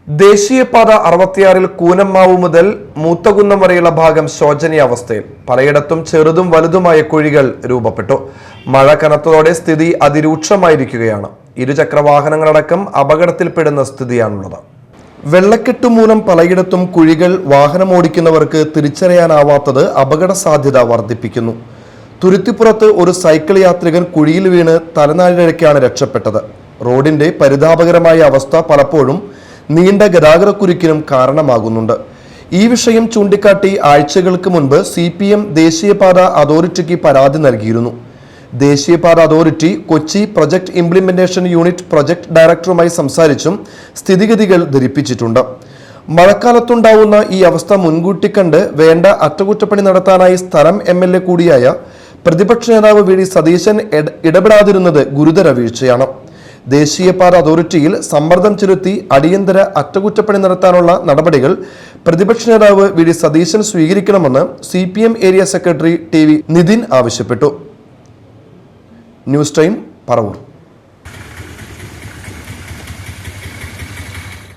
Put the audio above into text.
ദേശീയപാത 66 കൂനമ്മാവ് മുതൽ മൂത്തകുന്നം വരെയുള്ള ഭാഗം ശോചനീയാവസ്ഥയിൽ. പലയിടത്തും ചെറുതും വലുതുമായ കുഴികൾ രൂപപ്പെട്ടു. മഴ കനത്തതോടെ സ്ഥിതി അതിരൂക്ഷമായിരിക്കുകയാണ്. ഇരുചക്രവാഹനങ്ങളടക്കം അപകടത്തിൽപ്പെടുന്ന സ്ഥിതിയാണുള്ളത്. വെള്ളക്കെട്ട് മൂലം പലയിടത്തും കുഴികൾ വാഹനമോടിക്കുന്നവർക്ക് തിരിച്ചറിയാനാവാത്തത് അപകട സാധ്യത വർദ്ധിപ്പിക്കുന്നു. തുരുത്തിപ്പുറത്ത് ഒരു സൈക്കിൾ യാത്രികൻ കുഴിയിൽ വീണ് തലനാരിഴയ്ക്കാണ് രക്ഷപ്പെട്ടത്. റോഡിന്റെ പരിതാപകരമായ അവസ്ഥ പലപ്പോഴും നീണ്ട ഗതാഗതക്കുരുക്കിനും കാരണമാകുന്നുണ്ട്. ഈ വിഷയം ചൂണ്ടിക്കാട്ടി ആഴ്ചകൾക്ക് മുൻപ് CPM ദേശീയപാത അതോറിറ്റിക്ക് പരാതി നൽകിയിരുന്നു. ദേശീയപാത authority Kochi project implementation unit project ഡയറക്ടറുമായി സംസാരിച്ചും സ്ഥിതിഗതികൾ ധരിപ്പിച്ചിട്ടുണ്ട്. മഴക്കാലത്തുണ്ടാവുന്ന ഈ അവസ്ഥ മുൻകൂട്ടി കണ്ട് വേണ്ട അറ്റകുറ്റപ്പണി നടത്താനായി സ്ഥലം MLA കൂടിയായ പ്രതിപക്ഷ നേതാവ് VD സതീശൻ ഇടപെടാതിരുന്നത് ഗുരുതര വീഴ്ചയാണ്. ദേശീയപാത അതോറിറ്റിയിൽ സമ്മർദ്ദം ചെലുത്തി അടിയന്തര അറ്റകുറ്റപ്പണി നടത്താനുള്ള നടപടികൾ പ്രതിപക്ഷ നേതാവ് VD സതീശൻ സ്വീകരിക്കണമെന്ന് CPM area secretary TV Nithin ആവശ്യപ്പെട്ടു. News time, Paravur.